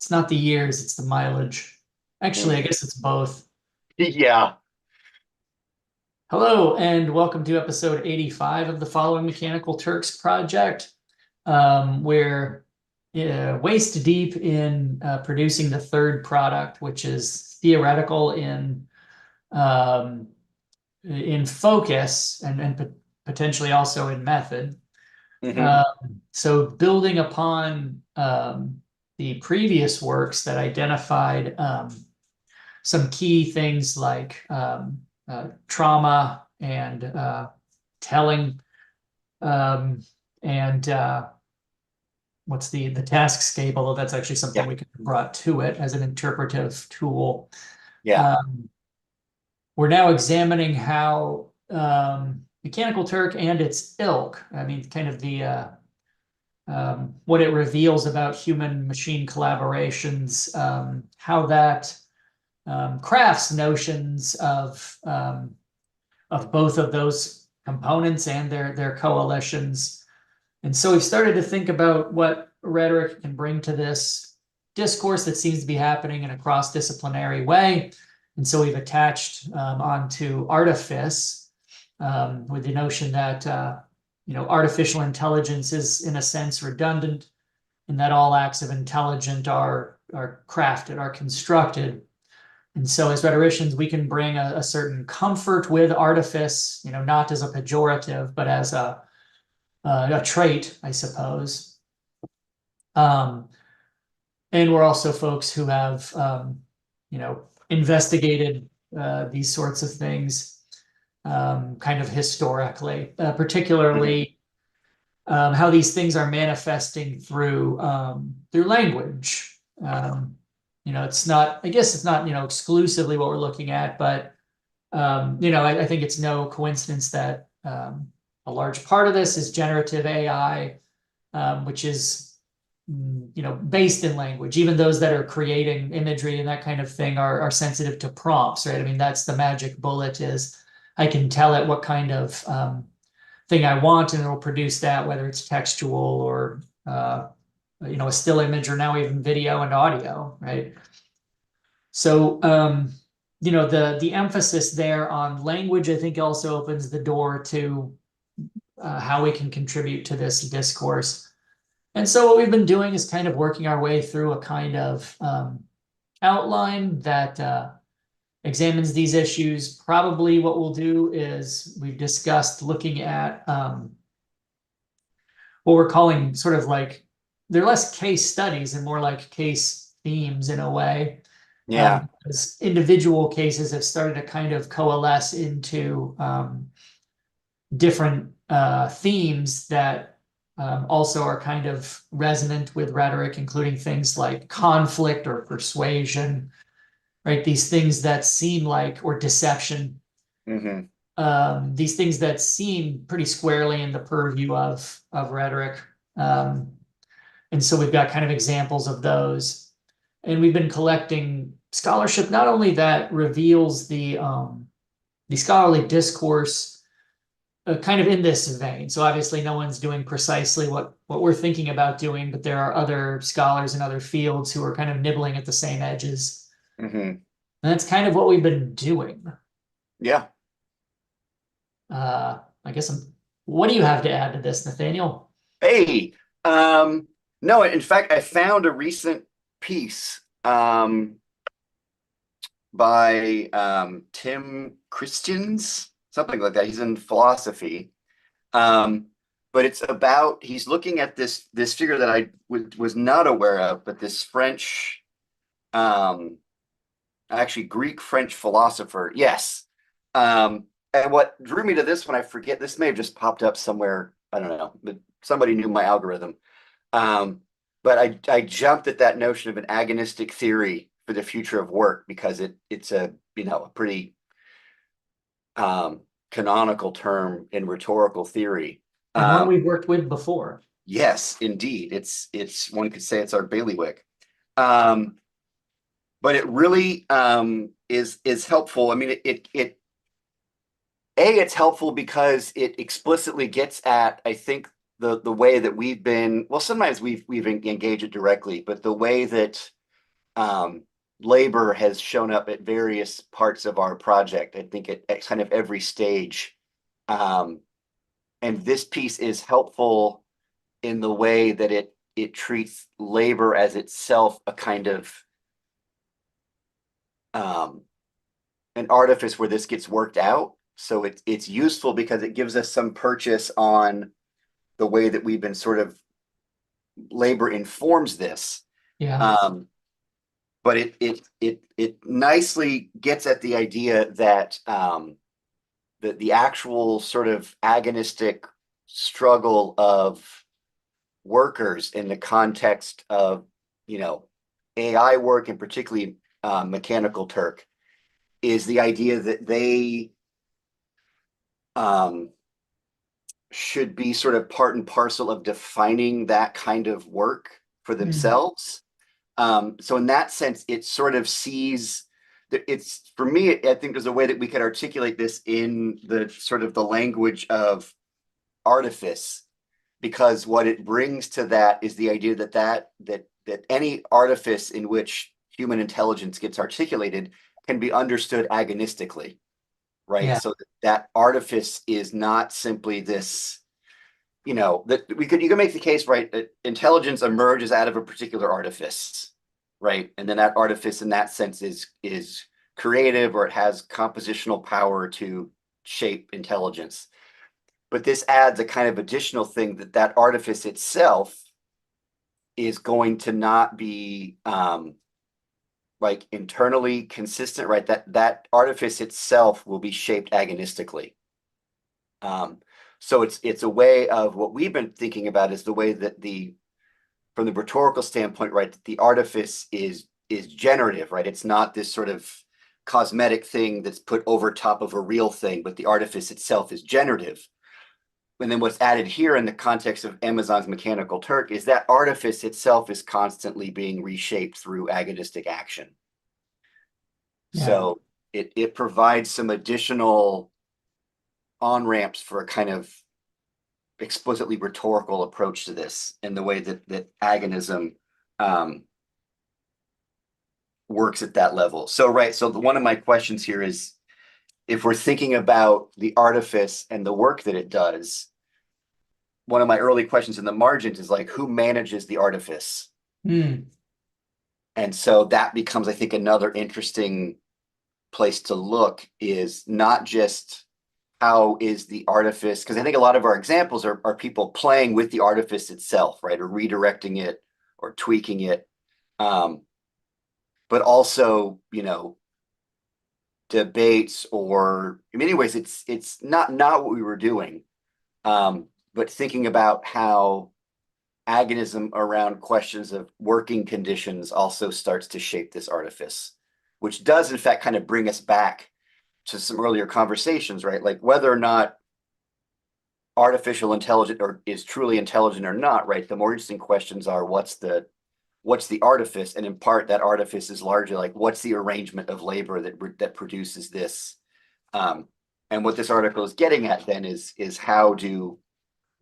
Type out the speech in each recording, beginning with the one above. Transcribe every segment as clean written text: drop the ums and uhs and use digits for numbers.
It's not the years, it's the mileage. Actually, I Mm. guess it's both. Yeah. Hello, and welcome to episode 85 of the Following Mechanical Turks project. We're waist deep in producing the third product, which is theoretical um, in focus and potentially also in method. Hmm. So building upon the previous works that identified some key things like trauma and telling um, and what's the task scape, although that's actually something Yeah. we can brought to it as an interpretive tool. Yeah. Um, we're now examining how Mechanical Turk and its ilk, I mean, kind of the what it reveals about human machine collaborations, how that crafts notions of both of those components and their coalitions. And so we've started to think about what rhetoric can bring to this discourse that seems to be happening in a cross-disciplinary way. And so we've attached onto artifice with the notion that artificial intelligence is in a sense redundant, and that all acts of intelligence are crafted, are constructed. And so, as rhetoricians, we can bring a certain comfort with artifice, not as a pejorative, but as a trait, I suppose. Um, and we're also folks who have, investigated these sorts of things kind of historically, Hmm. particularly how these things are manifesting through language. It's not, I guess it's not, exclusively what we're looking at, but I think it's no coincidence that a large part of this is generative AI, which is, based in language. Even those that are creating imagery and that kind of thing are sensitive to prompts, right? I mean, that's the magic bullet is I can tell it what kind of thing I want, and it'll produce that, whether it's textual or a still image, or now even video and audio, right? So the emphasis there on language, I think, also opens the door to how we can contribute to this discourse. And so what we've been doing is kind of working our way through a kind of outline that examines these issues. Probably what we'll do is we've discussed looking at what we're calling sort of like they're less case studies and more like case themes in a way. Yeah. Because individual cases have started to kind of coalesce into different themes that also are kind of resonant with rhetoric, including things like conflict or persuasion, right? These things that seem like, or deception, Hmm. these things that seem pretty squarely in the purview of rhetoric. Um, and so we've got kind of examples of those. And we've been collecting scholarship not only that reveals the scholarly discourse kind of in this vein. So obviously, no one's doing precisely what we're thinking about doing, but there are other scholars in other fields who are kind of nibbling at the same edges. Hmm. And that's kind of what we've been doing. Yeah. I guess what do you have to add to this, Nathaniel? Hey. Um, no, in fact, I found a recent piece by Tim Christians, something like that. He's in philosophy. Um, but it's about he's looking at this figure that I was not aware of, but this French, um, actually Greek French philosopher. Yes. And what drew me to this one, I forget, this may have just popped up somewhere. I don't know, but somebody knew my algorithm. Um, but I jumped at that notion of an agonistic theory for the future of work because it's a pretty um, canonical term in rhetorical theory. And one Um, we've worked with before. yes, indeed, it's one could say it's our bailiwick. Um, but it really is helpful. I mean, it's helpful because it explicitly gets at, I think, the way that we've been, well, sometimes we've engaged it directly, but the way that um, labor has shown up at various parts of our project. I think at kind of every stage. Um, and this piece is helpful in the way that it treats labor as itself a kind of um, an artifice where this gets worked out. So it's useful because it gives us some purchase on the way that we've been sort of labor informs this. Yeah. Um, but it nicely gets at the idea that the actual sort of agonistic struggle of workers in the context of, you know, AI work and particularly Mechanical Turk is the idea that they um, should be sort of part and parcel of defining that kind of work for Mm. themselves. So in that sense, it sort of sees that it's for me, I think there's a way that we could articulate this in the sort of the language of artifice, because what it brings to that is the idea that any artifice in which human intelligence gets articulated can be understood agonistically, right? Yeah. So that artifice is not simply this, you know, that you can make the case, right, that intelligence emerges out of a particular artifice, right? And then that artifice in that sense is creative, or it has compositional power to shape intelligence. But this adds a kind of additional thing that that artifice itself is going to not be like internally consistent, right? That artifice itself will be shaped agonistically. Um, so it's a way of what we've been thinking about is the way that the from the rhetorical standpoint, right, the artifice is generative, right? It's not this sort of cosmetic thing that's put over top of a real thing, but the artifice itself is generative. And then what's added here in the context of Amazon's Mechanical Turk is that artifice itself is constantly being reshaped through agonistic action. Yeah. So it provides some additional on ramps for a kind of explicitly rhetorical approach to this in the way that agonism um, works at that level. So right, so one of my questions here is if we're thinking about the artifice and the work that it does, one of my early questions in the margins is like, who manages the artifice? Mm. And so that becomes, I think, another interesting place to look is not just how is the artifice, because I think a lot of our examples are people playing with the artifice itself, right? Or redirecting it or tweaking it. Um, but also, you know, debates or in many ways it's not what we were doing. But thinking about how agonism around questions of working conditions also starts to shape this artifice, which does in fact kind of bring us back to some earlier conversations, right? Like whether or not artificial intelligence or is truly intelligent or not, right? The more interesting questions are what's the artifice, and in part that artifice is largely like what's the arrangement of labor that produces this. Um, and what this article is getting at then is how do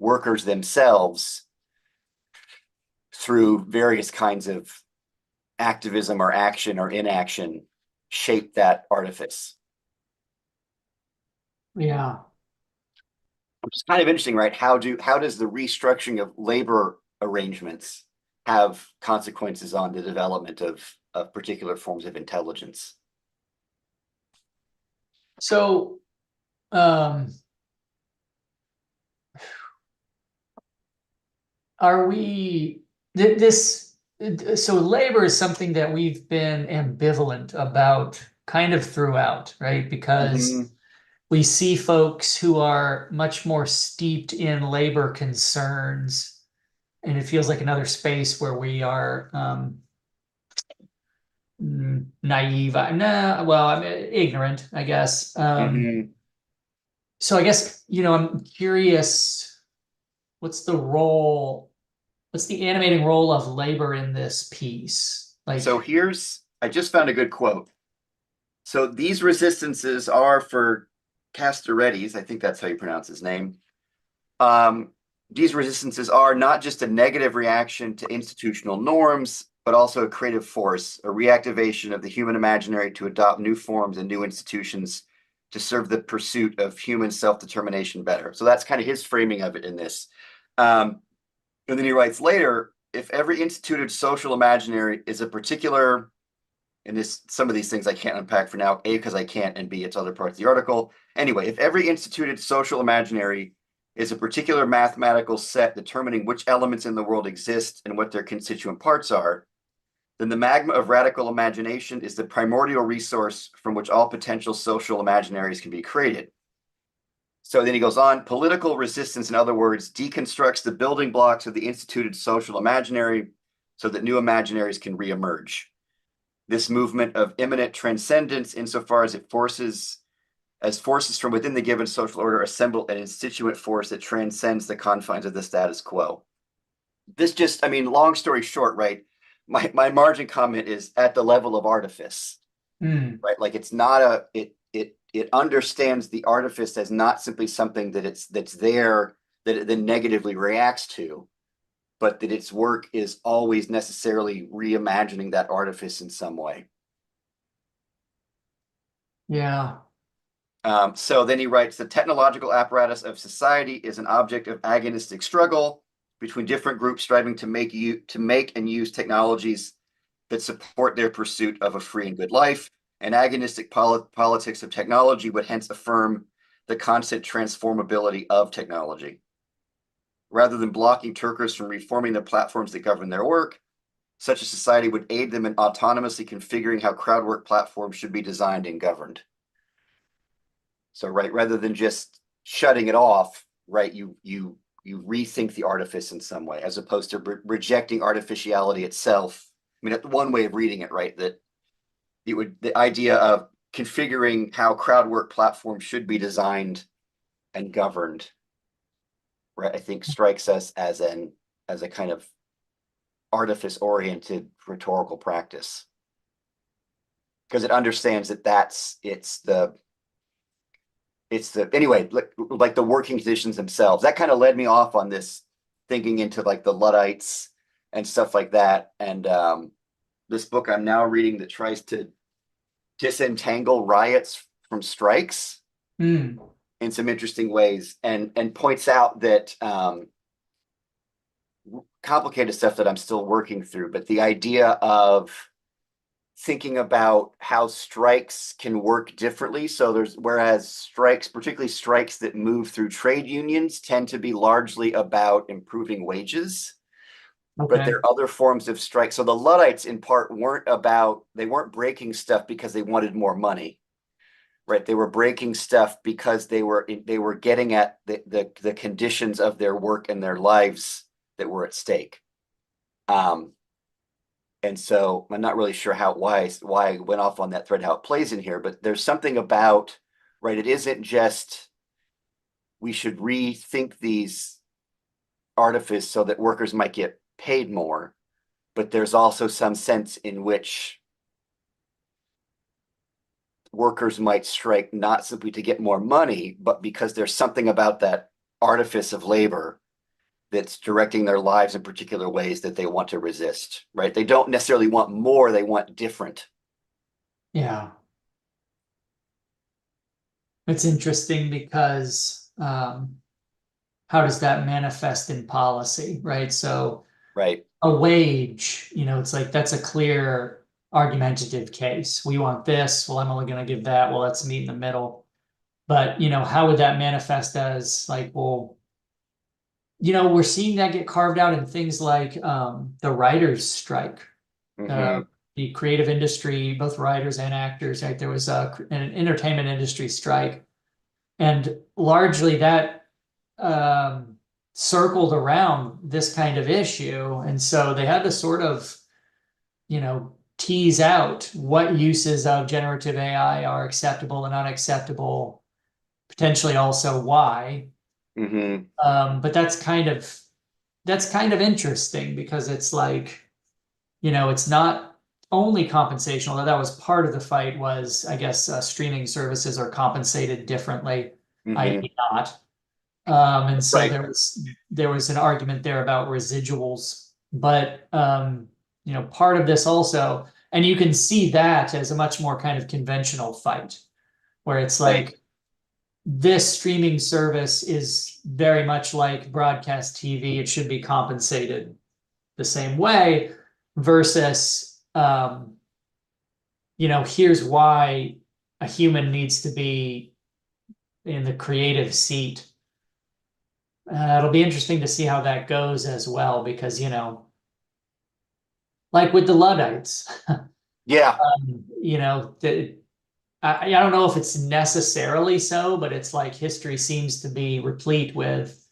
workers themselves through various kinds of activism or action or inaction shape that artifice, Yeah. which is kind of interesting, right? How does the restructuring of labor arrangements have consequences on the development of particular forms of intelligence? So, um, are we this so labor is something that we've been ambivalent about kind of throughout, right? Because Mm-hmm. we see folks who are much more steeped in labor concerns, and it feels like another space where we are naive. Nah, well, I'm ignorant, I guess. Mm-hmm. So I guess, I'm curious, what's the role, what's the animating role of labor in this piece? So Like, I just found a good quote. So these resistances are for Castoretti's, I think that's how you pronounce his name. Um, these resistances are not just a negative reaction to institutional norms, but also a creative force, a reactivation of the human imaginary to adopt new forms and new institutions to serve the pursuit of human self-determination better. So that's kind of his framing of it in this. And then he writes later, if every instituted social imaginary is a particular, and this some of these things I can't unpack for now, A, because I can't, and B, it's other parts of the article. Anyway, if every instituted social imaginary is a particular mathematical set determining which elements in the world exist and what their constituent parts are, then the magma of radical imagination is the primordial resource from which all potential social imaginaries can be created. So then he goes on, political resistance, in other words, deconstructs the building blocks of the instituted social imaginary so that new imaginaries can reemerge. This movement of immanent transcendence, insofar as it forces from within the given social order, assemble an instituent force that transcends the confines of the status quo. This just, I mean, long story short, right? My margin comment is at the level of artifice, right? Like it's not it understands the artifice as not simply something that's there that it then negatively reacts to, but that its work is always necessarily reimagining that artifice in some way. Yeah. So then he writes, the technological apparatus of society is an object of agonistic struggle between different groups striving to make and use technologies that support their pursuit of a free and good life. An agonistic politics of technology would hence affirm the constant transformability of technology. Rather than blocking Turkers from reforming the platforms that govern their work, such a society would aid them in autonomously configuring how crowd work platforms should be designed and governed. So, right, rather than just shutting it off, right, you rethink the artifice in some way, as opposed to rejecting artificiality itself. I mean, that's one way of reading it, right? That the idea of configuring how crowd work platforms should be designed and governed, right? I think strikes us as a kind of artifice-oriented rhetorical practice, because it understands that it's the anyway, like the working conditions themselves. That kind of led me off on this thinking into like the Luddites and stuff like that. And this book I'm now reading that tries to disentangle riots from strikes in some interesting ways, and points out that complicated stuff that I'm still working through, but the idea of thinking about how strikes can work differently. So whereas strikes, particularly strikes that move through trade unions, tend to be largely about improving wages. But there are other forms of strike. So the Luddites in part they weren't breaking stuff because they wanted more money, right? They were breaking stuff because they were getting at the conditions of their work and their lives that were at stake. And so I'm not really sure why I went off on that thread, how it plays in here, but there's something about, right, it isn't just we should rethink these artifices so that workers might get paid more, but there's also some sense in which workers might strike not simply to get more money, but because there's something about that artifice of labor that's directing their lives in particular ways that they want to resist, right? They don't necessarily want more, they want different. Yeah. It's interesting because how does that manifest in policy, right? So right, a wage, it's like that's a clear argumentative case. We want this, well, I'm only going to give that. Well, let's meet in the middle. But, how would that manifest as like, well, we're seeing that get carved out in things like the writers' strike, the creative industry, both writers and actors, right? There was an entertainment industry strike, and largely that circled around this kind of issue. And so they had to sort of, tease out what uses of generative AI are acceptable and unacceptable, potentially also why. But that's kind of interesting because it's like, it's not only compensation, although that was part of the fight was, I guess, streaming services are compensated differently, i.e. not. And so right, there was an argument there about residuals, but part of this also, and you can see that as a much more kind of conventional fight, where it's Right. like this streaming service is very much like broadcast TV. It should be compensated the same way versus, here's why a human needs to be in the creative seat. It'll be interesting to see how that goes as well, because, like with the Luddites, Yeah. I don't know if it's necessarily so, but it's like history seems to be replete with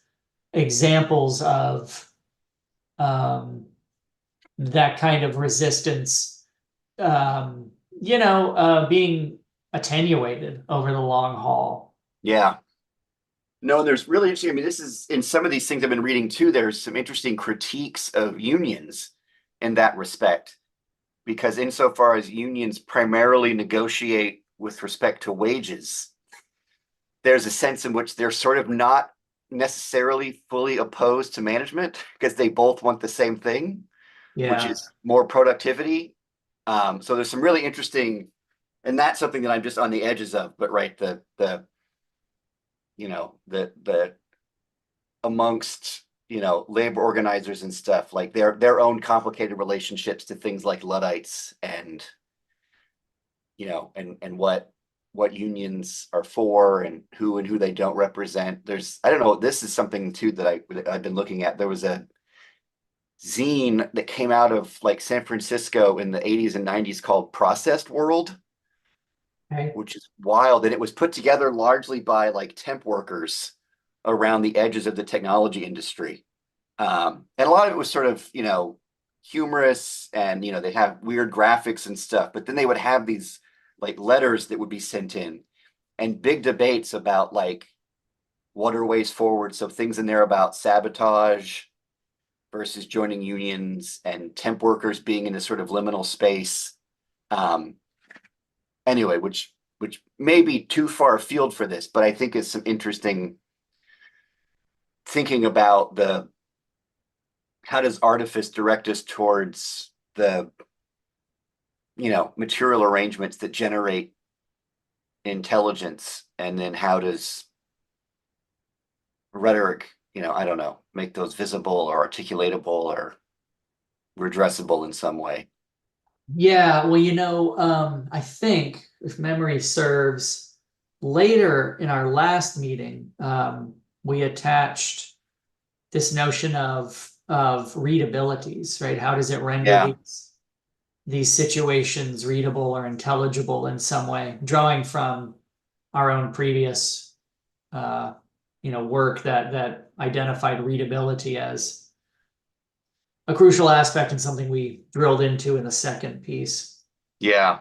examples of um, that kind of resistance, being attenuated over the long haul. Yeah. No, there's really interesting. I mean, this is in some of these things I've been reading too. There's some interesting critiques of unions in that respect, because insofar as unions primarily negotiate with respect to wages, there's a sense in which they're sort of not necessarily fully opposed to management because they both want the same thing, which Yeah. is more productivity. So there's some really interesting, and that's something that I'm just on the edges of. But right, the amongst labor organizers and stuff, like their own complicated relationships to things like Luddites and and what unions are for and who they don't represent. There's I don't know, this is something too that I've been looking at. There was a zine that came out of like San Francisco in the 80s and 90s called Processed World, Okay. which is wild. And it was put together largely by like temp workers around the edges of the technology industry. And a lot of it was sort of, humorous and, they have weird graphics and stuff, but then they would have these like letters that would be sent in and big debates about like what are ways forward. So things in there about sabotage versus joining unions and temp workers being in this sort of liminal space. Um, anyway, which may be too far afield for this, but I think is some interesting thinking about the how does artifice direct us towards the material arrangements that generate intelligence, and then how does rhetoric, I don't know, make those visible or articulatable or redressable in some way. Yeah, well, I think if memory serves, later in our last meeting, we attached this notion of readabilities, right? How does it render Yeah. these situations readable or intelligible in some way, drawing from our own previous uh, work that identified readability as a crucial aspect and something we drilled into in the second piece. Yeah.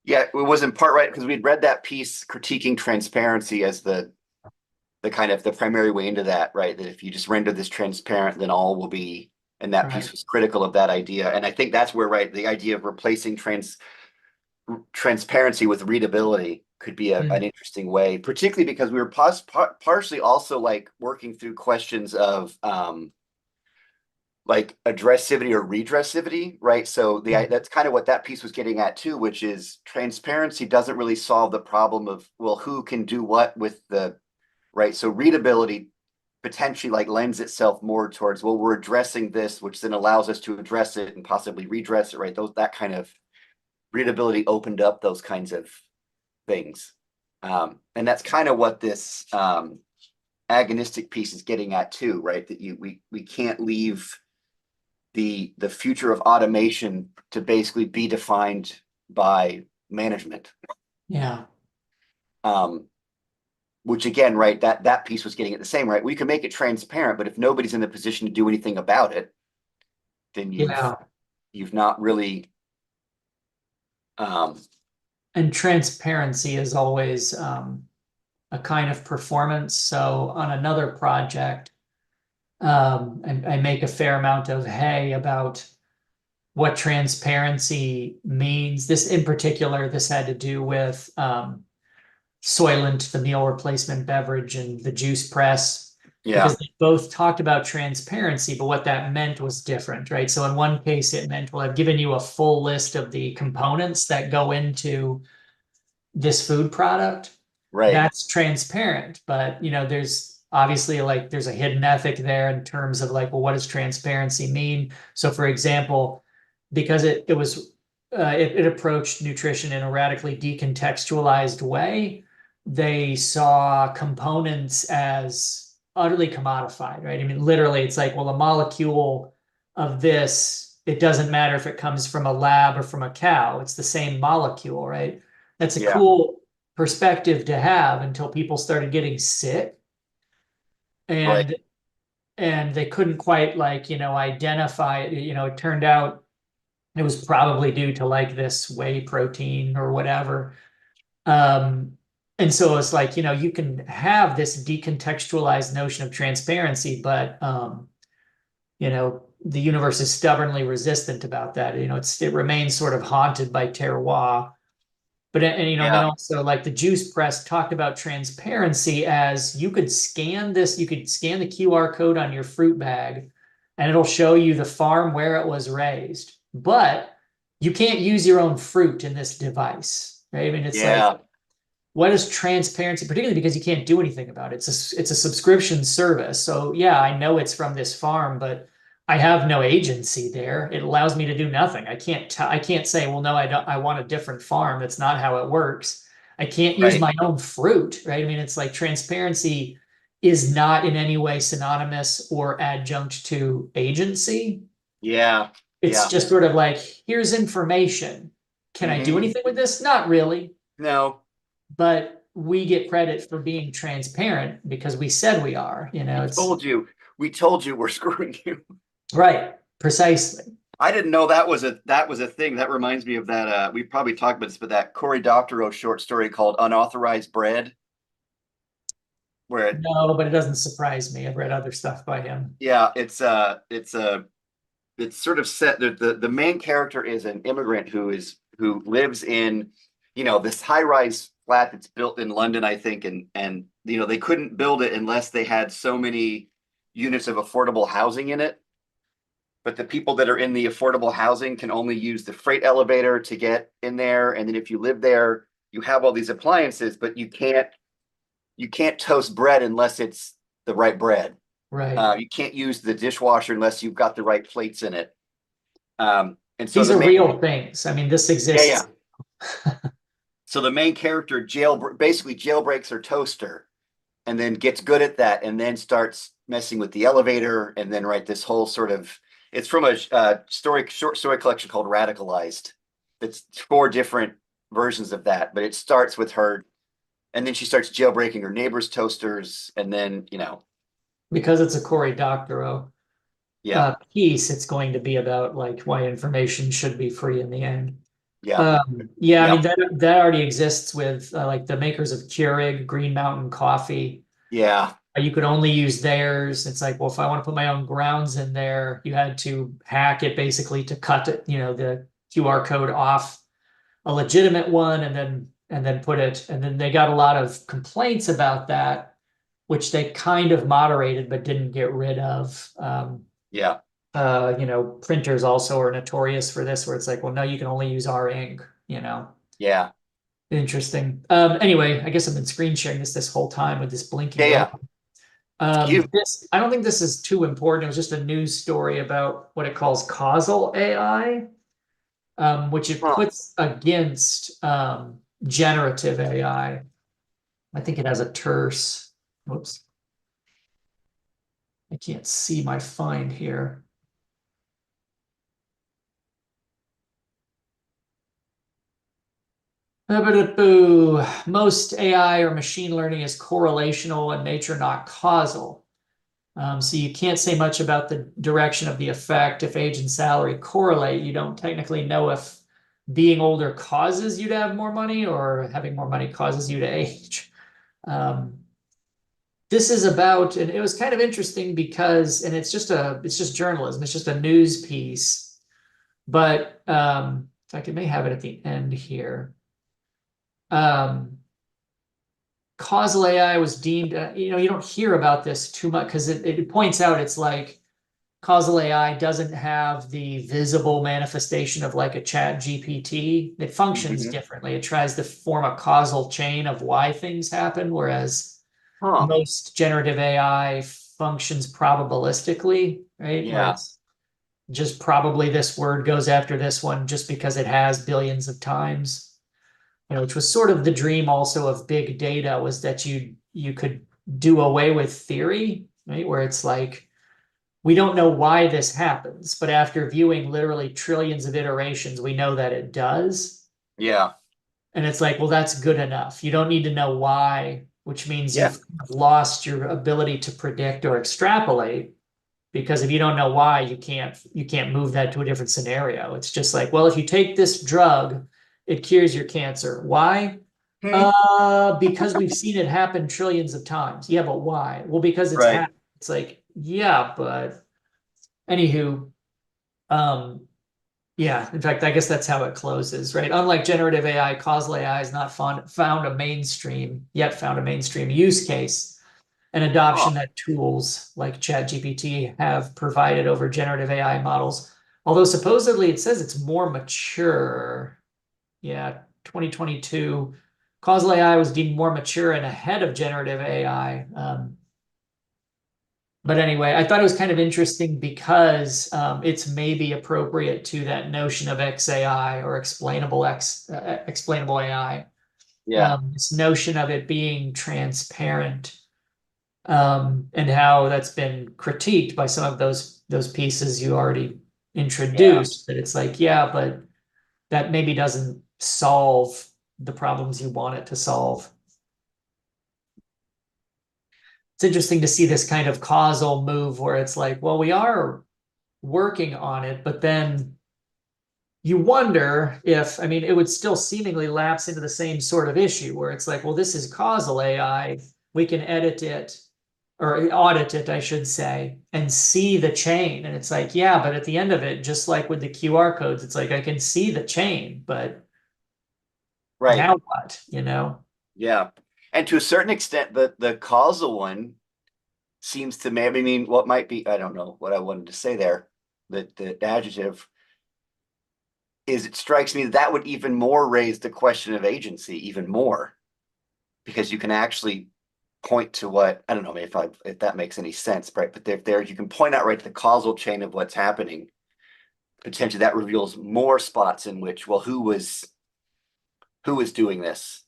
Yeah, it was in part right because we'd read that piece critiquing transparency as the kind of the primary way into that, right? That if you just render this transparent, then all will be, and that piece Right. was critical of that idea. And I think that's where, right, the idea of replacing transparency with readability could be an Mm. interesting way, particularly because we were partially also like working through questions of like addressivity or redressivity, right? So that's kind of what that piece was getting at too, which is transparency doesn't really solve the problem of, well, who can do what with the right. So readability potentially like lends itself more towards, well, we're addressing this, which then allows us to address it and possibly redress it, right? That kind of readability opened up those kinds of things. And that's kind of what this agonistic piece is getting at too, right? That we can't leave the future of automation to basically be defined by management. Yeah. Um, which again, right, that piece was getting at the same, right? We can make it transparent, but if nobody's in the position to do anything about it, then you've Yeah. you've not really um And transparency is always a kind of performance. So on another project, I make a fair amount of hay about what transparency means. This in particular, this had to do with Soylent, the meal replacement beverage, and the juice press. Yeah. because they both talked about transparency, but what that meant was different, right? So in one case, it meant, well, I've given you a full list of the components that go into this food product. Right. That's transparent, but there's obviously like there's a hidden ethic there in terms of like, well, what does transparency mean? So for example, because it approached nutrition in a radically decontextualized way, they saw components as utterly commodified, right? I mean, literally, it's like, well, a molecule of this, it doesn't matter if it comes from a lab or from a cow, it's the same molecule, right? That's a Yeah. cool perspective to have until people started getting sick Right. and they couldn't quite like identify it. It turned out it was probably due to like this whey protein or whatever. um and so it's like you can have this decontextualized notion of transparency, but the universe is stubbornly resistant about that. It remains sort of haunted by terroir. But and then Yeah. also like the juice press talked about transparency as you could scan this, you could scan the QR code on your fruit bag and it'll show you the farm where it was raised. But you can't use your own fruit in this device, right? I mean, it's like, Yeah. what is transparency, particularly because you can't do anything about it. It's a subscription service. So yeah, I know it's from this farm, but I have no agency there. It allows me to do nothing. I can't say, well, no, I don't, I want a different farm. That's not how it works. I can't use Right. my own fruit, right? I mean, it's like transparency is not in any way synonymous or adjunct to agency. Yeah. It's Yeah. just sort of like, here's information. Can I do Hmm. anything with this? Not really, No, but we get credit for being transparent because we said we are. we It's told you. We told you we're screwing you. right, precisely. I didn't know that was a thing. That reminds me of that. We probably talked about this, but that Cory Doctorow short story called "Unauthorized Bread," where No, but it doesn't surprise me. I've read other stuff by him. yeah, it's sort of set. The main character is an immigrant who lives in, this high rise flat that's built in London, I think, and they couldn't build it unless they had so many units of affordable housing in it. But the people that are in the affordable housing can only use the freight elevator to get in there. And then if you live there, you have all these appliances, but you can't toast bread unless it's the right bread. Right. You can't use the dishwasher unless you've got the right plates in it. And so These the are main real things. I mean, this yeah, yeah. exists. So the main character basically jailbreaks her toaster and then gets good at that and then starts messing with the elevator and then write this whole sort of it's from a short story collection called Radicalized. It's four different versions of that, but it starts with her and then she starts jailbreaking her neighbor's toasters and then Because it's a Cory Doctorow yeah, piece, it's going to be about like why information should be free in the end. yeah, Yeah, I yeah, mean that already exists with like the makers of Keurig, Green Mountain Coffee. yeah, You could only use theirs. It's like, well, if I want to put my own grounds in there, you had to hack it basically to cut it, the QR code off a legitimate one and then put it. And then they got a lot of complaints about that, which they kind of moderated but didn't get rid of. yeah, Printers also are notorious for this, where it's like, well, no, you can only use our ink. yeah, Interesting. Anyway, I guess I've been screen sharing this whole time with this yeah, blinking yeah. robot. It's cute. I don't think this is too important. It was just a news story about what it calls causal AI, which it Huh. puts against generative AI. I think it has a terse. Whoops, I can't see my find here. Most AI or machine learning is correlational in nature, not causal. So you can't say much about the direction of the effect. If age and salary correlate, you don't technically know if being older causes you to have more money or having more money causes you to age. Um, this is about, and it was kind of interesting because, and it's just journalism. It's just a news piece, but in fact, it may have it at the end here. Um, causal AI was deemed, you don't hear about this too much because it points out it's like causal AI doesn't have the visible manifestation of like a chat GPT. It functions Mhm. differently. It tries to form a causal chain of why things happen, whereas Huh. most generative AI functions probabilistically, right? Where Yeah. it's just probably this word goes after this one just because it has billions of times. Which was sort of the dream also of big data was that you could do away with theory, right? Where it's like we don't know why this happens, but after viewing literally trillions of iterations, we know that it does. Yeah. And it's like, well, that's good enough. You don't need to know why, which means Yeah. you've lost your ability to predict or extrapolate. Because if you don't know why, you can't move that to a different scenario. It's just like, well, if you take this drug, it cures your cancer. Why? Hmm. Because we've seen it happen trillions of times. Yeah, but why? Well, because it's Right. happened. It's like, yeah, but anywho, um, yeah, in fact, I guess that's how it closes, right? Unlike generative AI, causal AI has not found a mainstream use case and Huh. adoption that tools like ChatGPT have provided over generative AI models. Although supposedly it says it's more mature. Yeah, 2022. Causal AI was deemed more mature and ahead of generative AI. But anyway, I thought it was kind of interesting because it's maybe appropriate to that notion of XAI or explainable AI. Yeah. This notion of it being transparent, and how that's been critiqued by some of those pieces you already Yeah. introduced. That it's like, yeah, but that maybe doesn't solve the problems you want it to solve. It's interesting to see this kind of causal move where it's like, well, we are working on it, but then you wonder if, I mean, it would still seemingly lapse into the same sort of issue where it's like, well, this is causal AI. We can edit it or audit it, I should say, and see the chain. And it's like, yeah, but at the end of it, just like with the QR codes, it's like I can see the chain, but Right. now what? Yeah. And to a certain extent, the causal one seems to maybe mean what might be, I don't know what I wanted to say there. The adjective is it strikes me that that would even more raise the question of agency even more because you can actually point to what I don't know if that makes any sense, right? But there you can point out right to the causal chain of what's happening. Potentially that reveals more spots in which, well, who was doing this?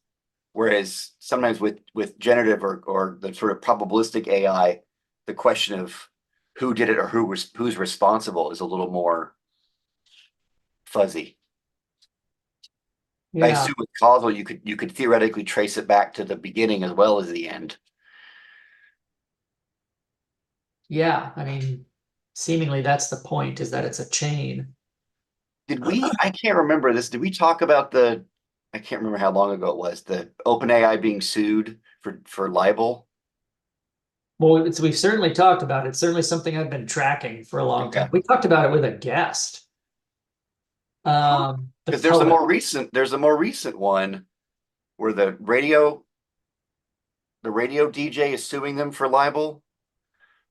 Whereas sometimes with generative or the sort of probabilistic AI, the question of who did it or who's responsible is a little more fuzzy. I Yeah, assume with causal you could theoretically trace it back to the beginning as well as the end. yeah. I mean, seemingly that's the point is that it's a chain. Did we? I can't remember this. Did we talk about the? I can't remember how long ago it was. The OpenAI being sued for libel. Well, we've certainly talked about it. It's certainly something I've been tracking for a long Okay. time. We talked about it with a guest, Huh. the Because there's a poet. more recent one where the radio DJ is suing them for libel.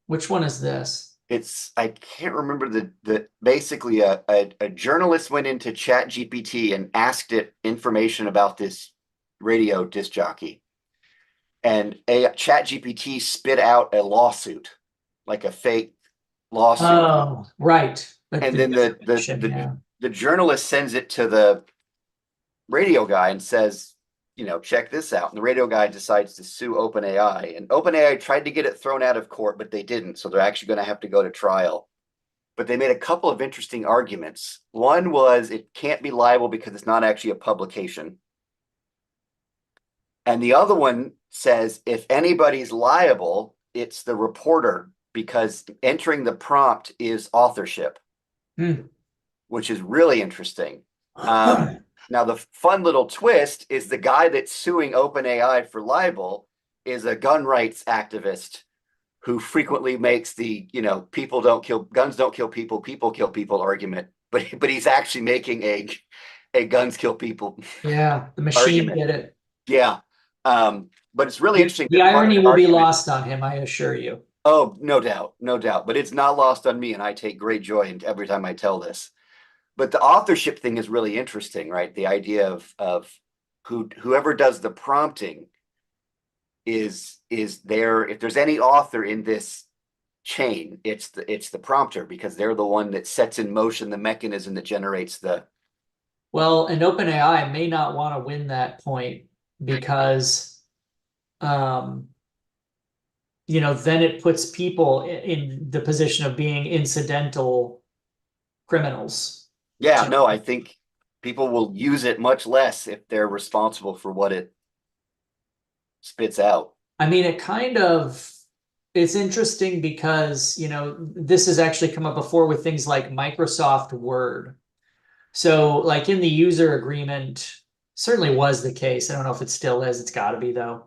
Which one is this? It's I can't remember the basically a journalist went into Chat GPT and asked it information about this radio disc jockey. And a Chat GPT spit out a lawsuit, like a fake lawsuit. Oh, right. And The then definition, yeah. the journalist sends it to the radio guy and says, check this out. And the radio guy decides to sue OpenAI. And OpenAI tried to get it thrown out of court, but they didn't. So they're actually going to have to go to trial. But they made a couple of interesting arguments. One was it can't be liable because it's not actually a publication. And the other one says if anybody's liable, it's the reporter because entering the prompt is authorship, Hmm. which is really interesting. Now, the fun little twist is the guy that's suing OpenAI for libel is a gun rights activist who frequently makes the, people don't kill, guns don't kill people kill people argument. But he's actually making a guns kill people Yeah, the machine argument. did it. Yeah. but it's really interesting The that part of irony the will be argument. lost on him, I assure you. Oh, no doubt, no doubt. But it's not lost on me, and I take great joy in every time I tell this. But the authorship thing is really interesting, right? The idea of whoever does the prompting is there. If there's any author in this chain, it's the prompter, because they're the one that sets in motion the mechanism that generates the. Well, and OpenAI may not want to win that point because, um, then it puts people in the position of being incidental criminals. Yeah, no, I think people will use it much less if they're responsible for what it spits out. I mean, it's interesting because, this has actually come up before with things like Microsoft Word. So, like in the user agreement, certainly was the case. I don't know if it still is. It's got to be though.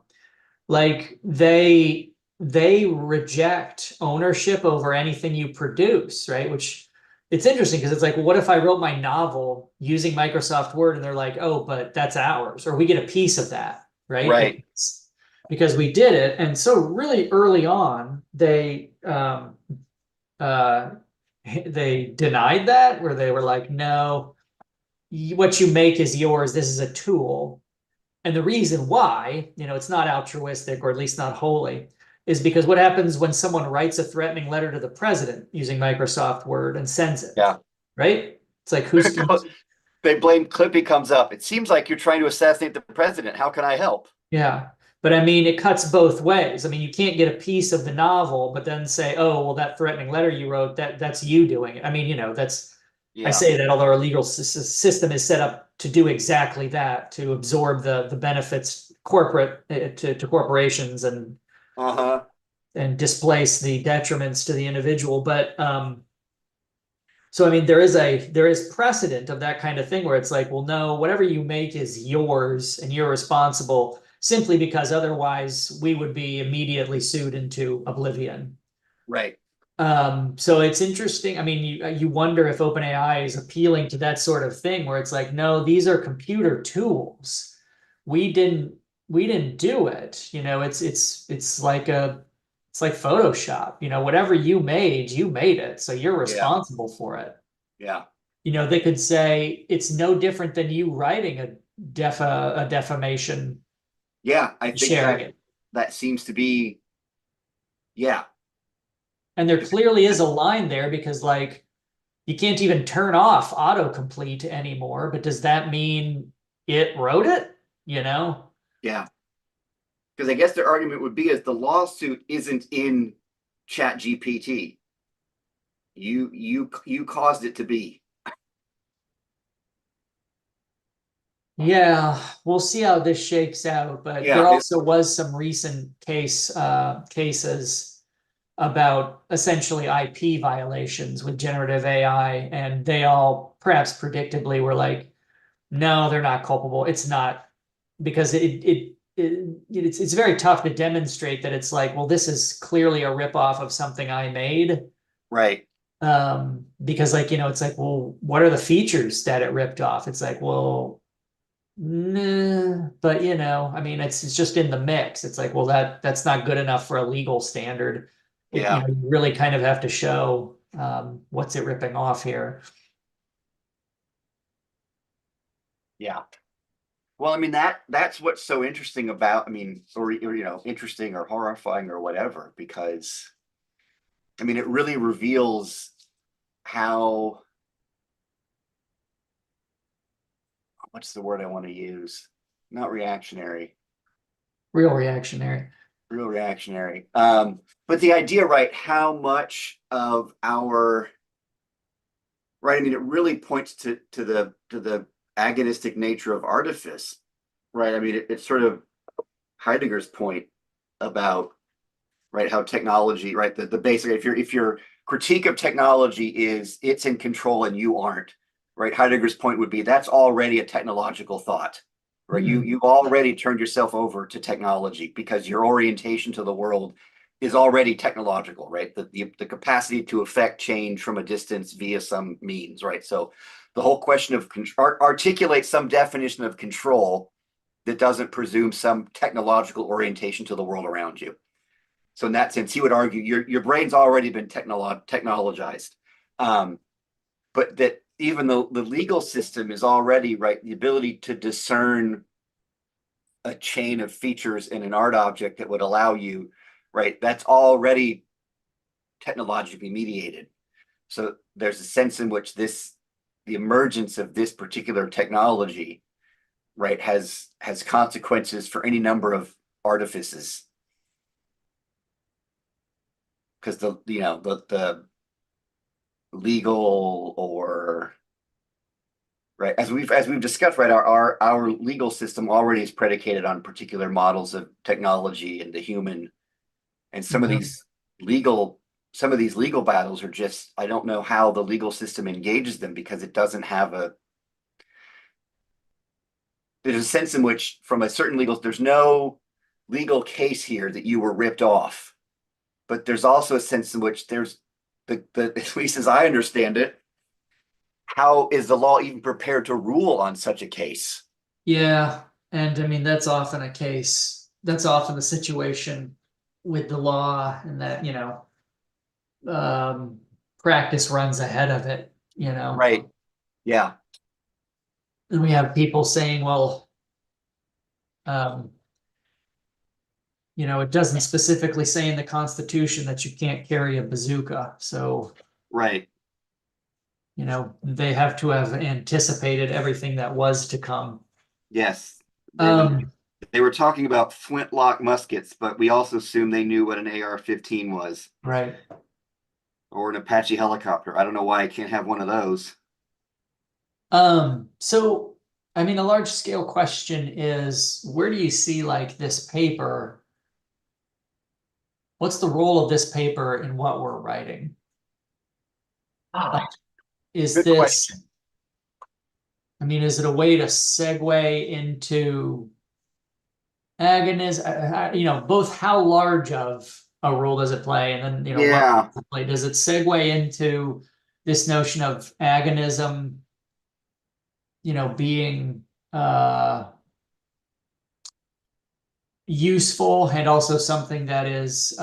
Like they reject ownership over anything you produce, right? Which it's interesting because it's like, well, what if I wrote my novel using Microsoft Word and they're like, oh, but that's ours, or we get a piece of that, right? Right. Because we did it. And so really early on, uh they denied that, where they were like, no, what you make is yours. This is a tool. And the reason why, it's not altruistic, or at least not wholly, is because what happens when someone writes a threatening letter to the president using Microsoft Word and sends it, Yeah. right? It's like, who's, They blame Clippy comes up. It seems like you're trying to assassinate the president. How can I help? yeah. But I mean, it cuts both ways. I mean, you can't get a piece of the novel, but then say, oh, well, that threatening letter you wrote, that's you doing it. I mean, I Yeah. say that although our legal system is set up to do exactly that, to absorb the benefits corporate to corporations Uh-huh. and displace the detriments to the individual. But so I mean, there is precedent of that kind of thing where it's like, well, no, whatever you make is yours and you're responsible, simply because otherwise we would be immediately sued into oblivion. Right. So it's interesting. I mean, you wonder if OpenAI is appealing to that sort of thing where it's like, no, these are computer tools. We didn't we didn't do it. It's like Photoshop. Whatever you made it, so you're Yeah. responsible for it. Yeah. They could say it's no different than you writing a defamation Yeah. I and think sharing that it. that seems to be, yeah. And there clearly is a line there because, like, you can't even turn off autocomplete anymore. But does that mean it wrote it? You know? Yeah. Because I guess their argument would be is the lawsuit isn't in Chat GPT. You caused it to be. Yeah, we'll see how this shakes out. But there Yeah. also was some recent cases about essentially IP violations with generative AI, and they all perhaps predictably were like, no, they're not culpable. It's not, because it's very tough to demonstrate that it's like, well, this is clearly a ripoff of something I made. Right. Because, like, it's like, well, what are the features that it ripped off? It's like, well, nah, but I mean, it's just in the mix. It's like, well, that's not good enough for a legal standard. Yeah. You really kind of have to show what's it ripping off here. Yeah. Well, I mean that's what's so interesting about, I mean, or interesting or horrifying or whatever, because I mean it really reveals how, what's the word I want to use? Not reactionary, Real reactionary. real reactionary. But the idea, right, how much of our, right, I mean it really points to the agonistic nature of artifice, right? I mean it's sort of Heidegger's point about, right, how technology, right, the basic, if your critique of technology is it's in control and you aren't, right, Heidegger's point would be that's already a technological thought, right? You've already turned yourself over to technology because your orientation to the world is already technological, right? The capacity to affect change from a distance via some means, right? So the whole question of articulate some definition of control that doesn't presume some technological orientation to the world around you. So in that sense, he would argue your brain's already been technologized, but that even the legal system is already right. The ability to discern a chain of features in an art object that would allow you, right? That's already technologically mediated. So there's a sense in which the emergence of this particular technology, right, has consequences for any number of artifices. Because the legal or right as we've discussed, right, our legal system already is predicated on particular models of technology and the human, and legal some of these legal battles are just, I don't know how the legal system engages them, because it doesn't have there's a sense in which from a certain there's no legal case here that you were ripped off, but there's also a sense in which there's at least as I understand it, how is the law even prepared to rule on such a case? Yeah, and I mean that's often a case. That's often the situation with the law, and that, um, practice runs ahead of it. Right. Yeah. And we have people saying, well, um, it doesn't specifically say in the Constitution that you can't carry a bazooka. So, Right. they have to have anticipated everything that was to come. Yes. Um, They were talking about flintlock muskets, but we also assume they knew what an AR-15 was, right. or an Apache helicopter. I don't know why I can't have one of those. So I mean, a large scale question is, where do you see like this paper? What's the role of this paper in what we're writing? Like, is Good question. this, I mean, is it a way to segue into agonism? Both how large of a role does it play? And then, what Yeah, does it play? Does it segue into this notion of agonism, being useful and also something that is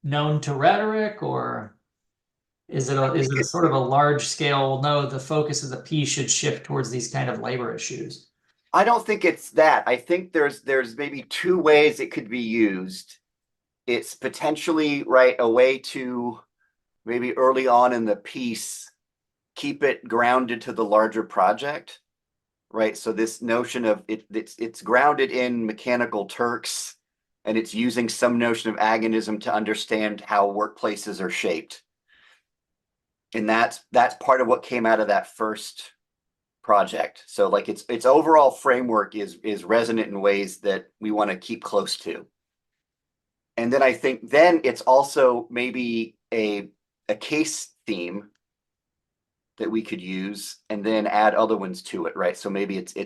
known to rhetoric, or I is think it a sort of a large scale? No, the focus of the piece should shift towards these kind of labor issues. I don't think it's that. I think there's maybe two ways it could be used. It's potentially, right, a way to maybe early on in the piece keep it grounded to the larger project, right? So this notion of it's grounded in mechanical Turks, and it's using some notion of agonism to understand how workplaces are shaped. And that's part of what came out of that first project. So like its overall framework is resonant in ways that we want to keep close to. And then I think then it's also maybe a case theme that we could use and then add other ones to it, right? So maybe it's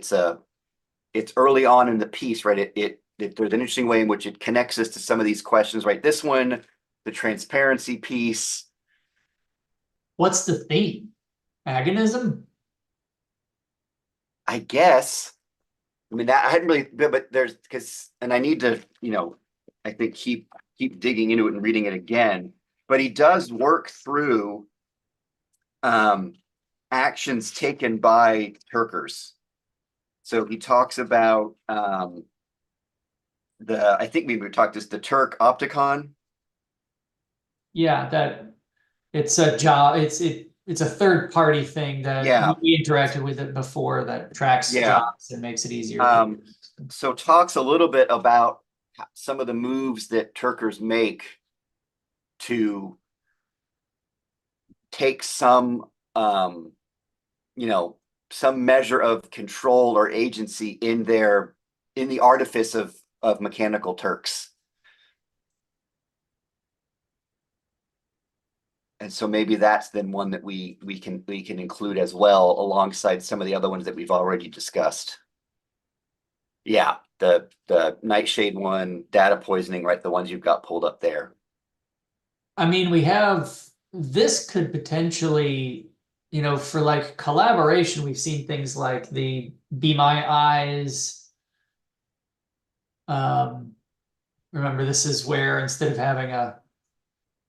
early on in the piece, right? There's an interesting way in which it connects us to some of these questions, right? This one, the transparency piece. What's the theme? Agonism? I guess. I mean, that I hadn't really, but there's because, and I need to, I think keep digging into it and reading it again. But he does work through um, actions taken by Turkers. So he talks about I think we talked this, the Turk Opticon. Yeah, that it's a job. It's a third party thing that Yeah, we interacted with it before, that tracks yeah. jobs and makes it easier for. Um, so talks a little bit about some of the moves that Turkers make to take you know, some measure of control or agency in the artifice of mechanical Turks. And so maybe that's then one that we can include as well alongside some of the other ones that we've already discussed. Yeah, the nightshade one, data poisoning, right? The ones you've got pulled up there. I mean, this could potentially, for like collaboration, we've seen things like the Be My Eyes, Um, remember, this is where instead of having a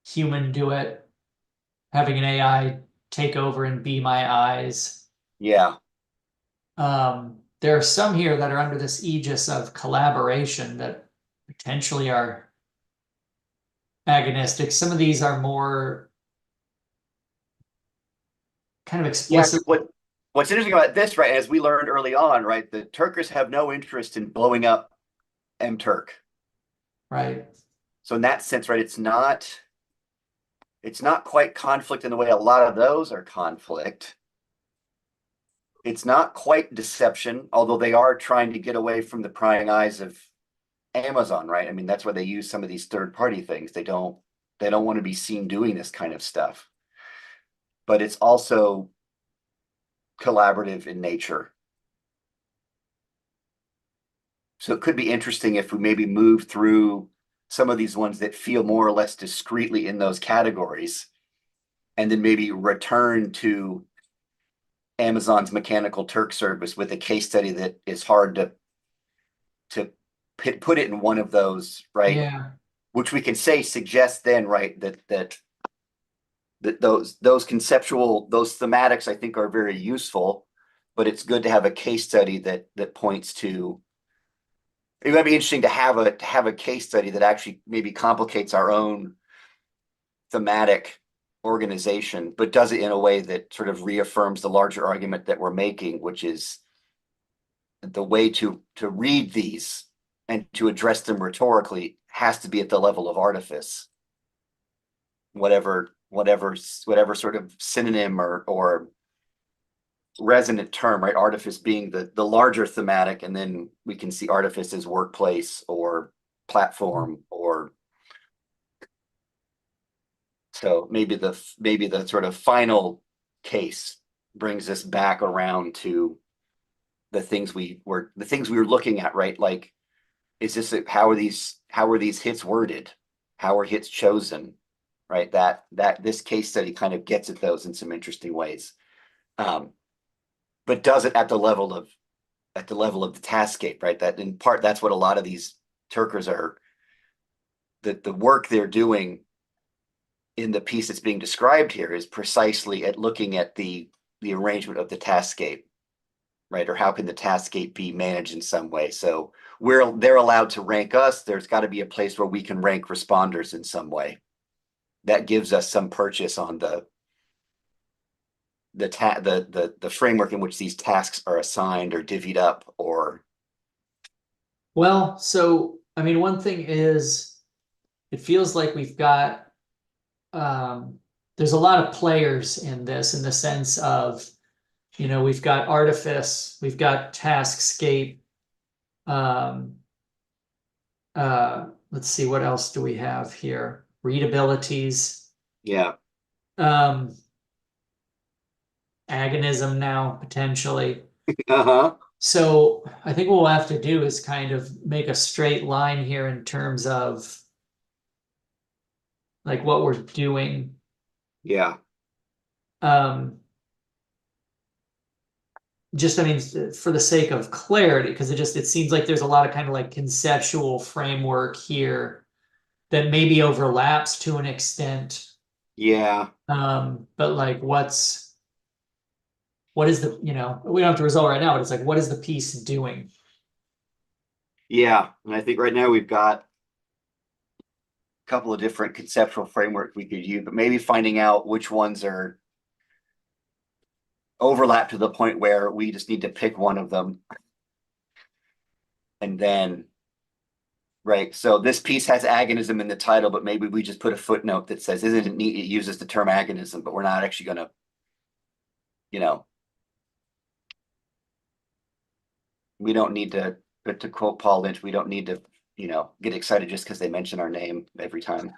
human do it, having an AI take over and be my eyes. Yeah. There are some here that are under this aegis of collaboration that potentially are agonistic. Some of these are more kind of Yeah. explicit, What's interesting about this, right, as we learned early on, right, the Turkers have no interest in blowing up M-Turk. right? So in that sense, right, it's not quite conflict in the way a lot of those are conflict. It's not quite deception, although they are trying to get away from the prying eyes of Amazon, right? I mean, that's why they use some of these third-party things. They don't want to be seen doing this kind of stuff. But it's also collaborative in nature. So it could be interesting if we maybe move through some of these ones that feel more or less discreetly in those categories, and then maybe return to Amazon's Mechanical Turk service with a case study that is hard to put it in one of those, right? Yeah. Which we can say suggests then, right, that those conceptual, those thematics I think are very useful, but it's good to have a case study that points to. It might be interesting to have a case study that actually maybe complicates our own thematic organization, but does it in a way that sort of reaffirms the larger argument that we're making, which is the way to read these and to address them rhetorically has to be at the level of artifice, whatever sort of synonym or resonant term, right? Artifice being the larger thematic, and then we can see artifice as workplace or platform, or so maybe the sort of final case brings us back around to the things we were looking at, right? Like, is this how are these hits worded? How are hits chosen? Right? That this case study kind of gets at those in some interesting ways. But does it at the level of the taskscape, right? That in part, that's what a lot of these Turkers are, the work they're doing in the piece that's being described here is precisely at looking at the arrangement of the taskscape, right? Or how can the taskscape be managed in some way? So they're allowed to rank us. There's got to be a place where we can rank responders in some way. That gives us some purchase on the framework in which these tasks are assigned or divvied up, or Well, so I mean, one thing is it feels like we've got there's a lot of players in this in the sense of, we've got artifice, we've got taskscape, um, let's see, what else do we have here? Readabilities, yeah. um, agonism now potentially. Uh-huh. So I think what we'll have to do is kind of make a straight line here in terms of like what we're doing. Yeah. Um, just, I mean, for the sake of clarity, because it seems like there's a lot of kind of like conceptual framework here that maybe overlaps to an extent. Yeah. But like what is we don't have to resolve right now, but it's like, what is the piece doing? Yeah. And I think right now we've got a couple of different conceptual frameworks we could use, but maybe finding out which ones are overlap to the point where we just need to pick one of them. And then, right, so this piece has agonism in the title, but maybe we just put a footnote that says, isn't it neat? It uses the term agonism, but we're not actually going to, you know, we don't need to quote Paul Lynch, we don't need to, get excited just because they mention our name every time.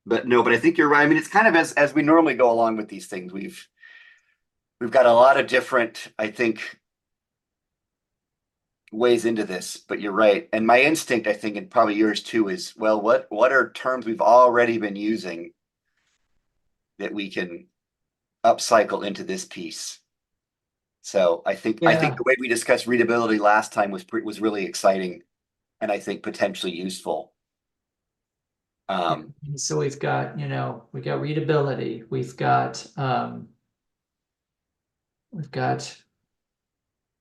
But no, but I think you're right. I mean, it's kind of as we normally go along with these things. We've got a lot of different, I think, ways into this, but you're right. And my instinct, I think, and probably yours too, is, well, what are terms we've already been using that we can upcycle into this piece? So I think Yeah. the way we discussed readability last time was really exciting, and I think potentially useful. Yeah. Um, So we've got, we got readability, we've got the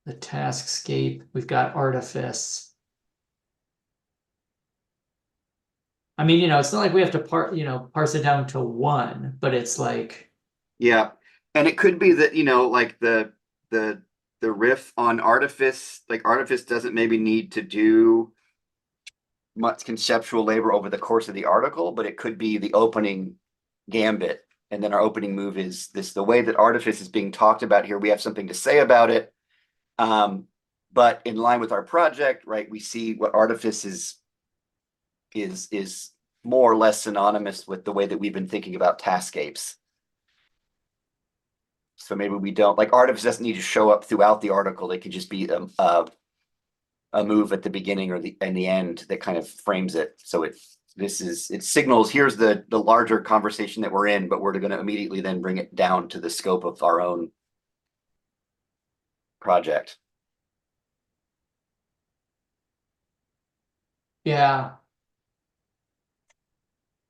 taskscape, we've got artifice. I mean, it's not like we have to parse it down to one, but it's like, yeah, and it could be that like the the riff on artifice, like artifice doesn't maybe need to do much conceptual labor over the course of the article, but it could be the opening gambit. And then our opening move is this: the way that artifice is being talked about here, we have something to say about it. But in line with our project, right, we see what artifice is more or less synonymous with the way that we've been thinking about taskscapes. So maybe we don't like artifice doesn't need to show up throughout the article. It could just be a move at the beginning or the and the end that kind of frames it. So it signals here's the larger conversation that we're in, but we're going to immediately then bring it down to the scope of our own project. yeah,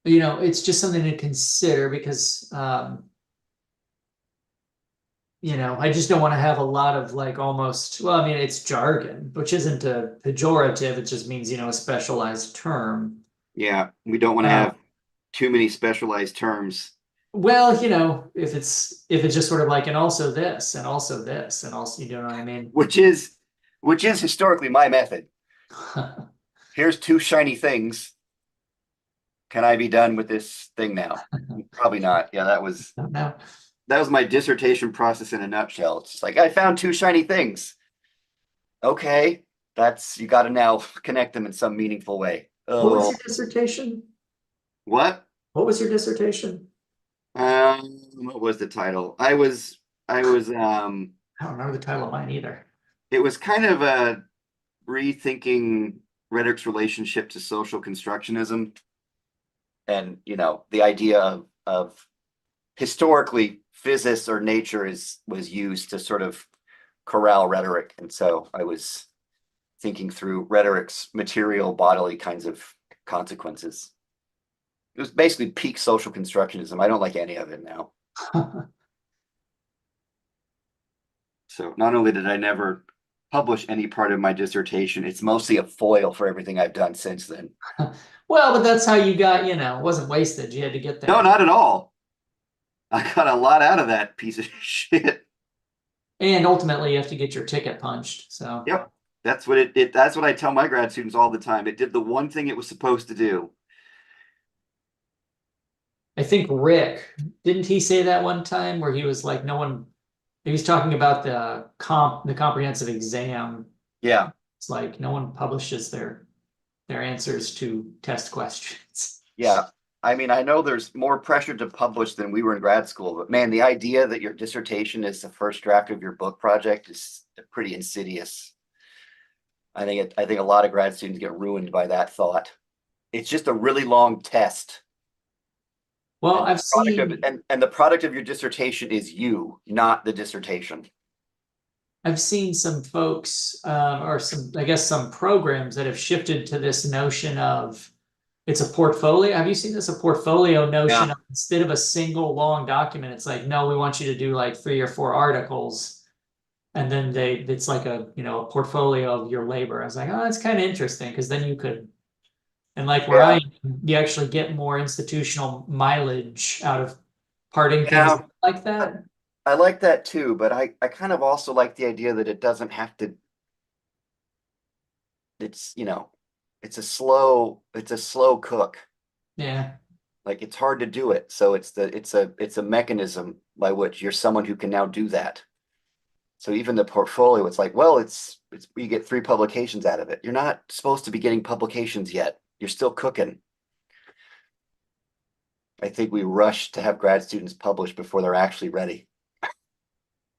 it's just something to consider because, I just don't want to have a lot of like almost, well, I mean, it's jargon, which isn't a pejorative. It just means, a specialized term. Yeah, we don't want to Uh, have too many specialized terms, well, if it's just sort of like, and also this, and also this, and also, you know what I mean? which is historically my method. Here's two shiny things. Can I be done with this thing now? Probably not. Yeah, No. that was my dissertation process in a nutshell. It's just like I found two shiny things. Okay, that's you got to now connect them in some meaningful way. What was Oh, your dissertation? what? What was your dissertation? What was the title? I was I don't remember the title of mine either. it was kind of a rethinking rhetoric's relationship to social constructionism, and the idea of historically physics or nature is was used to sort of corral rhetoric, and so I was thinking through rhetoric's material bodily kinds of consequences. It was basically peak social constructionism. I don't like any of it now. So not only did I never publish any part of my dissertation, it's mostly a foil for everything I've done since then. Well, but that's how you got, it wasn't wasted. You had to get No, there. not at all. I got a lot out of that piece of shit. And ultimately you have to get your ticket punched. So Yep. That's what it that's what I tell my grad students all the time. It did the one thing it was supposed to do. I think Rick, didn't he say that one time where he was like, no one, he was talking about the comprehensive exam. Yeah. It's like no one publishes their answers to test questions. Yeah. I mean, I know there's more pressure to publish than we were in grad school, but man, the idea that your dissertation is the first draft of your book project is pretty insidious. I think a lot of grad students get ruined by that thought. It's just a really long test. Well, And the product of and the product of your dissertation is you, not the dissertation. I've seen some folks, or I guess some programs that have shifted to this notion of it's a portfolio. Have you seen this? A portfolio Yeah. notion of instead of a single long document, it's like, no, we want you to do like 3 or 4 articles. And then it's like a portfolio of your labor. I was like, oh, that's kind of interesting because then you could, and like where I Yeah. am, you actually get more institutional mileage out of parting things Yeah. like I, that. I like that too, but I kind of also like the idea that it doesn't have to it's it's a slow cook. Yeah. Like it's hard to do it. So it's a mechanism by which you're someone who can now do that. So even the portfolio, it's like, well, it's you get 3 publications out of it. You're not supposed to be getting publications yet. You're still cooking. I think we rush to have grad students publish before they're actually ready.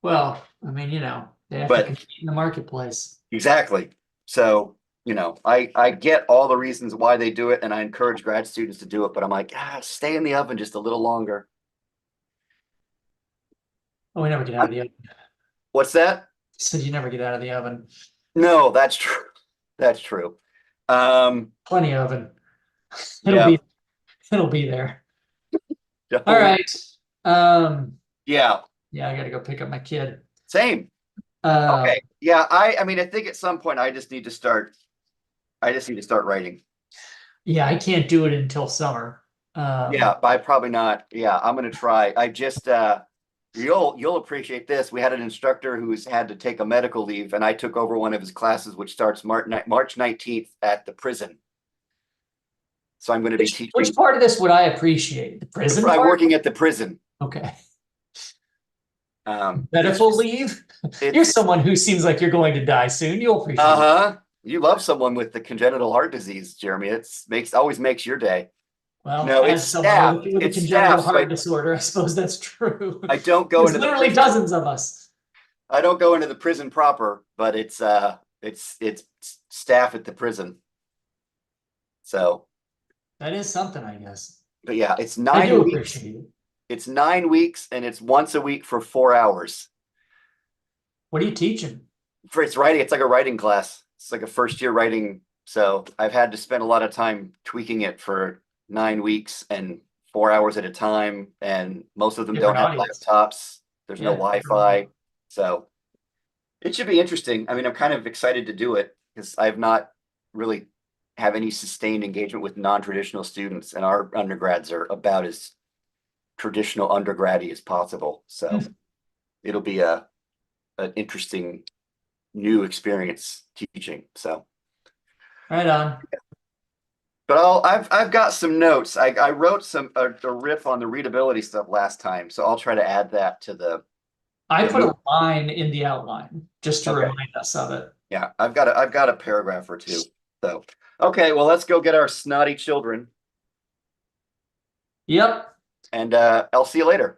Well, I mean, they have to But compete in the marketplace. exactly. So, I get all the reasons why they do it, and I encourage grad students to do it, but I'm like, stay in the oven just a little longer. Oh, we never get out of the What's that? Said you never get out of the oven. No, that's true. That's true. Um, Plenty of oven. It'll yeah. be it'll be there. All Don't, right. Um, yeah. yeah, I gotta go pick up my kid. Same. Uh, Okay. Yeah. I mean, I think at some point I just need to start. I just need to start writing. yeah, I can't do it until summer. Yeah, but I probably not. Yeah, I'm gonna try. I just you'll appreciate this. We had an instructor who's had to take a medical leave, and I took over one of his classes, which starts March 19th at the prison. So I'm going to be which teaching. part of this would I appreciate? The prison I'm part? working at the prison. Okay. It's Medical just leave? You're it's someone who seems like you're going to die soon. You'll appreciate it. uh-huh. You love someone with the congenital heart disease, Jeremy. It's makes always makes your day. Well, No, it's as someone staff. with a It's congenital staff. So heart disorder, I suppose that's true. I don't go There's into the literally prison. dozens of us. I don't go into the prison proper, but it's staff at the prison. So, That is something, I guess. but yeah, it's I nine do weeks. appreciate it. It's 9 weeks, and it's once a week for 4 hours. What are you teaching? For it's writing, it's like a writing class. It's like a first year writing. So I've had to spend a lot of time tweaking it for 9 weeks and 4 hours at a time. And most of them don't Different have audience. laptops. There's no Yeah. Wi-Fi. So it should be interesting. I mean, I'm kind of excited to do it because I've not really have any sustained engagement with non-traditional students, and our undergrads are about as traditional undergrady as possible. So it'll be an interesting new experience teaching. So, Right on. but I've got some notes. I wrote a riff on the readability stuff last time, so I'll try to add that to I the put move. a line in the outline just to Okay. remind us of it. Yeah, I've got a paragraph or two. So, okay, well, let's go get our snotty children, Yep. and I'll see you later.